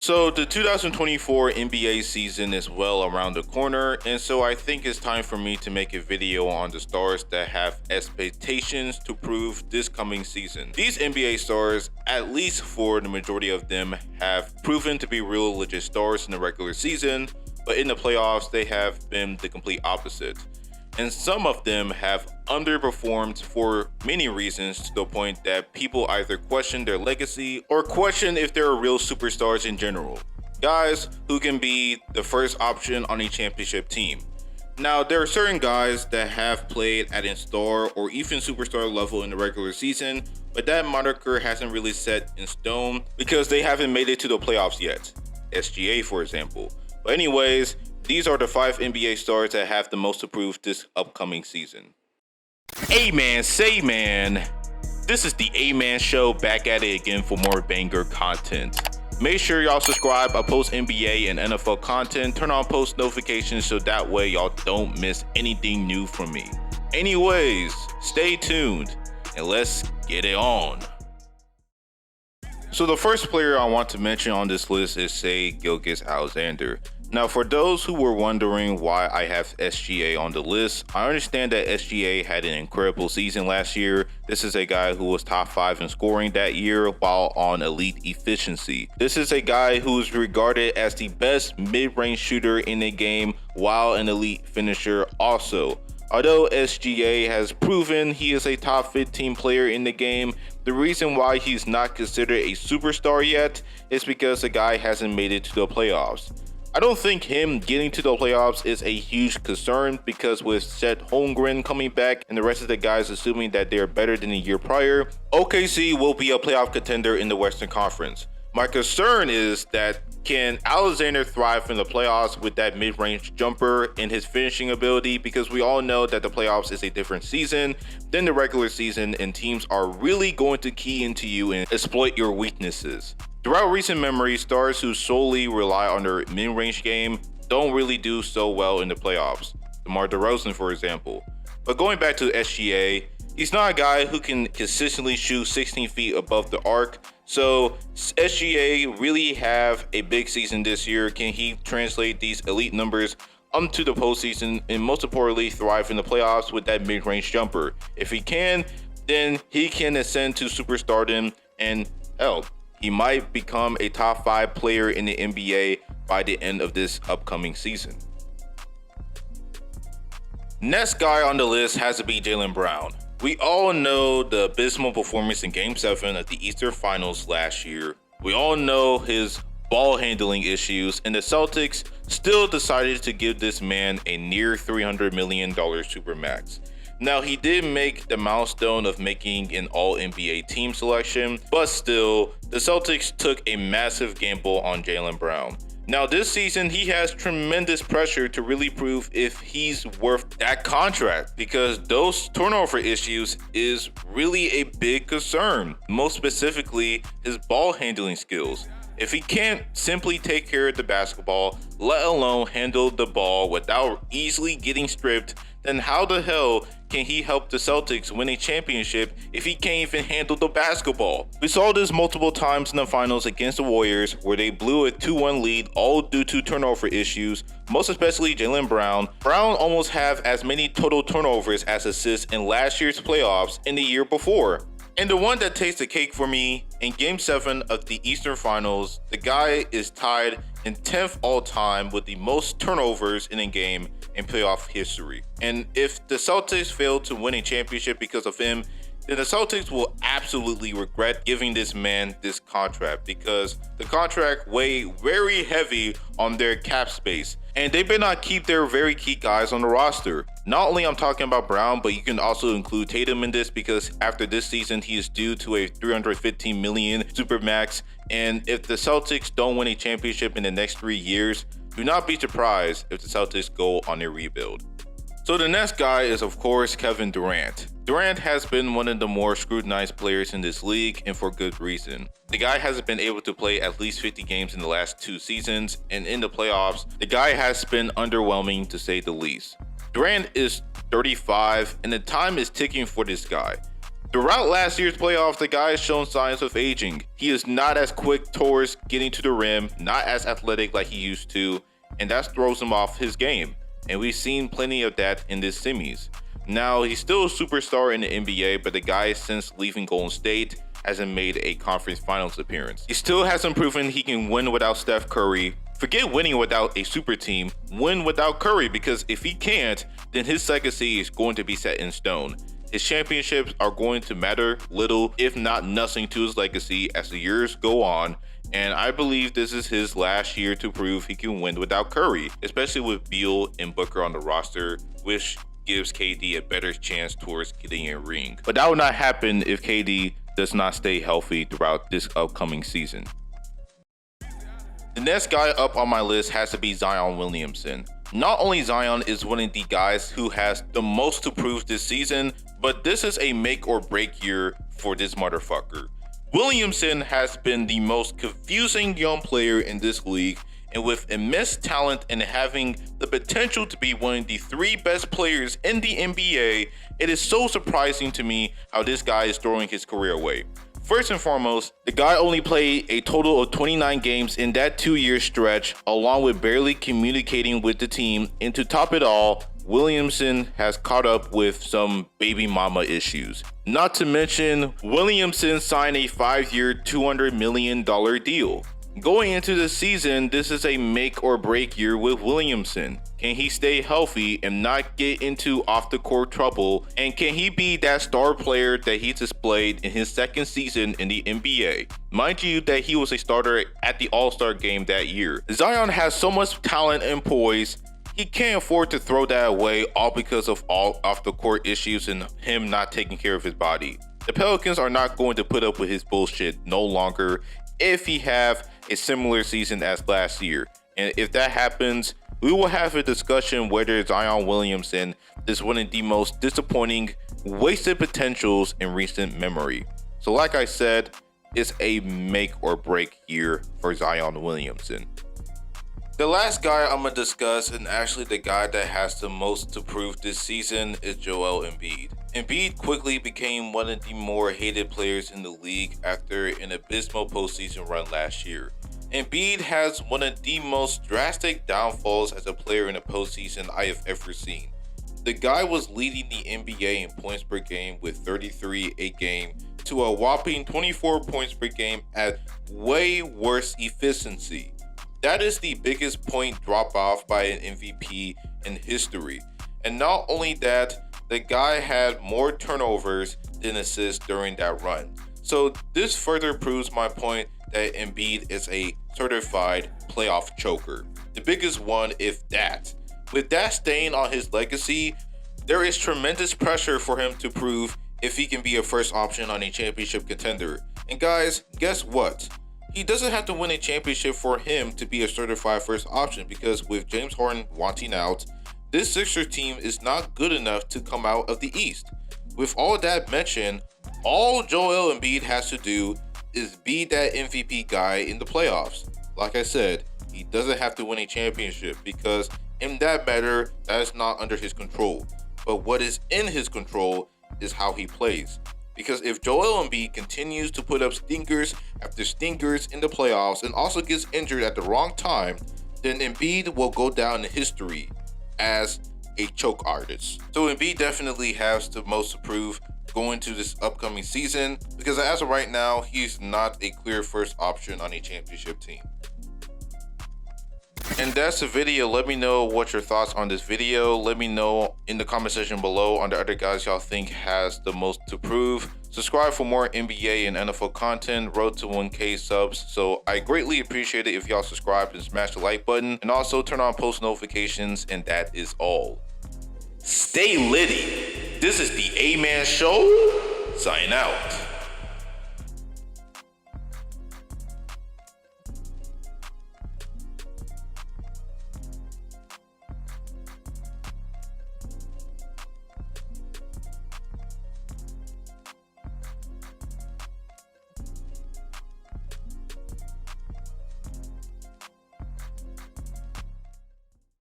So the 2024 NBA season is well around the corner, and so I think it's time for me to make a video on the stars that have expectations to prove this coming season. These NBA stars, at least for the majority of them, have proven to be real legit stars in the regular season, but in the playoffs they have been the complete opposite. And some of them have underperformed for many reasons to the point that people either question their legacy or question if they're real superstars in general. Guys who can be the first option on a championship team. Now, there are certain guys that have played at a star or even superstar level in the regular season, but that moniker hasn't really set in stone because they haven't made it to the playoffs yet. SGA, for example. But anyways, these are the 5 NBA stars that have the most to prove this upcoming season. Amen, say man. This is the A-Man Show, back at it again for more banger content. Make sure y'all subscribe. I post NBA and NFL content. Turn on post notifications so that way y'all don't miss anything new from me. Anyways, stay tuned and let's get it on. So the first player I want to mention on this list is gilgeous-alexander. Now, for those who were wondering why I have SGA on the list, I understand that SGA had an incredible season last year. This is a guy who was top 5 in scoring that year while on elite efficiency. This is a guy who is regarded as the best mid-range shooter in the game while an elite finisher also. Although SGA has proven he is a top 15 player in the game, the reason why he's not considered a superstar yet is because the guy hasn't made it to the playoffs. I don't think him getting to the playoffs is a huge concern because with Chet Holmgren coming back and the rest of the guys assuming that they're better than the year prior, OKC will be a playoff contender in the Western Conference. My concern is that can Alexander thrive in the playoffs with that mid-range jumper and his finishing ability, because we all know that the playoffs is a different season than the regular season and teams are really going to key into you and exploit your weaknesses. Throughout recent memory, stars who solely rely on their mid-range game don't really do so well in the playoffs. DeMar DeRozan, for example. But going back to SGA, he's not a guy who can consistently shoot 16 feet above the arc. So SGA really have a big season this year. Can he translate these elite numbers onto the postseason and most importantly thrive in the playoffs with that mid-range jumper? If he can, then he can ascend to superstardom and hell, he might become a top 5 player in the NBA by the end of this upcoming season. Next guy on the list has to be Jaylen Brown. We all know the abysmal performance in Game 7 of the Eastern Finals last year. We all know his ball handling issues, and the Celtics still decided to give this man a near $300 million supermax. Now, he did make the milestone of making an All-NBA team selection, but still, the Celtics took a massive gamble on Jaylen Brown. Now, this season, he has tremendous pressure to really prove if he's worth that contract, because those turnover issues is really a big concern, most specifically his ball handling skills. If he can't simply take care of the basketball, let alone handle the ball without easily getting stripped, then how the hell can he help the Celtics win a championship if he can't even handle the basketball? We saw this multiple times in the finals against the Warriors where they blew a 2-1 lead all due to turnover issues, most especially Jaylen Brown. Brown almost have as many total turnovers as assists in last year's playoffs and the year before. And the one that takes the cake for me, in Game 7 of the Eastern Finals, the guy is tied in 10th all-time with the most turnovers in a game in playoff history. And if the Celtics fail to win a championship because of him, then the Celtics will absolutely regret giving this man this contract, because the contract weigh very heavy on their cap space. And they better not keep their very key guys on the roster. Not only I'm talking about Brown, but you can also include Tatum in this, because after this season, he is due to a $315 million supermax. And if the Celtics don't win a championship in the next 3 years, do not be surprised if the Celtics go on a rebuild. So the next guy is, of course, Kevin Durant. Durant has been one of the more scrutinized players in this league, and for good reason. The guy hasn't been able to play at least 50 games in the last 2 seasons, and in the playoffs, the guy has been underwhelming to say the least. Durant is 35, and the time is ticking for this guy. Throughout last year's playoffs, the guy has shown signs of aging. He is not as quick towards getting to the rim, not as athletic like he used to, and that throws him off his game. And we've seen plenty of that in this semis. Now, he's still a superstar in the NBA, but the guy since leaving Golden State hasn't made a conference finals appearance. He still hasn't proven he can win without Steph Curry. Forget winning without a super team, win without Curry, because if he can't, then his legacy is going to be set in stone. His championships are going to matter little, if not nothing, to his legacy as the years go on, and I believe this is his last year to prove he can win without Curry, especially with Beal and Booker on the roster, which gives KD a better chance towards getting a ring. But that will not happen if KD does not stay healthy throughout this upcoming season. The next guy up on my list has to be Zion Williamson. Not only Zion is one of the guys who has the most to prove this season, but this is a make or break year for this motherfucker. Williamson has been the most confusing young player in this league, and with immense talent and having the potential to be one of the 3 best players in the NBA, it is so surprising to me how this guy is throwing his career away. First and foremost, the guy only played a total of 29 games in that 2-year stretch, along with barely communicating with the team, and to top it all, Williamson has caught up with some baby mama issues. Not to mention, Williamson signed a 5-year, $200 million deal. Going into the season, this is a make or break year with Williamson. Can he stay healthy and not get into off the court trouble? And can he be that star player that he displayed in his second season in the NBA? Mind you that he was a starter at the All-Star game that year. Zion has so much talent and poise, he can't afford to throw that away all because of all off the court issues and him not taking care of his body. The Pelicans are not going to put up with his bullshit no longer if he have a similar season as last year. And if that happens, we will have a discussion whether Zion Williamson is one of the most disappointing, wasted potentials in recent memory. So like I said, it's a make or break year for Zion Williamson. The last guy I'm going to discuss, and actually the guy that has the most to prove this season, is Joel Embiid. Embiid quickly became one of the more hated players in the league after an abysmal postseason run last year. Embiid has one of the most drastic downfalls as a player in a postseason I have ever seen. The guy was leading the NBA in points per game with 33 a game to a whopping 24 points per game at way worse efficiency. That is the biggest point drop off by an MVP in history. And not only that, the guy had more turnovers than assists during that run. So this further proves my point that Embiid is a certified playoff choker. The biggest one, if that. With that stain on his legacy, there is tremendous pressure for him to prove if he can be a first option on a championship contender. And guys, guess what? He doesn't have to win a championship for him to be a certified first option, because with James Harden wanting out, this Sixers team is not good enough to come out of the East. With all that mentioned, all Joel Embiid has to do is be that MVP guy in the playoffs. Like I said, he doesn't have to win a championship, because in that matter, that is not under his control. But what is in his control is how he plays. Because if Joel Embiid continues to put up stinkers after stinkers in the playoffs and also gets injured at the wrong time, then Embiid will go down in history as a choke artist. So Embiid definitely has the most to prove going to this upcoming season, because as of right now, he's not a clear first option on a championship team. And that's the video. Let me know what your thoughts on this video. Let me know in the comment section below on the other guys y'all think has the most to prove. Subscribe for more NBA and NFL content. Road to 1K subs. So I greatly appreciate it if y'all subscribe and smash the like button, and also turn on post notifications. And that is all. Stay litty. This is the A-Man Show. Sign out.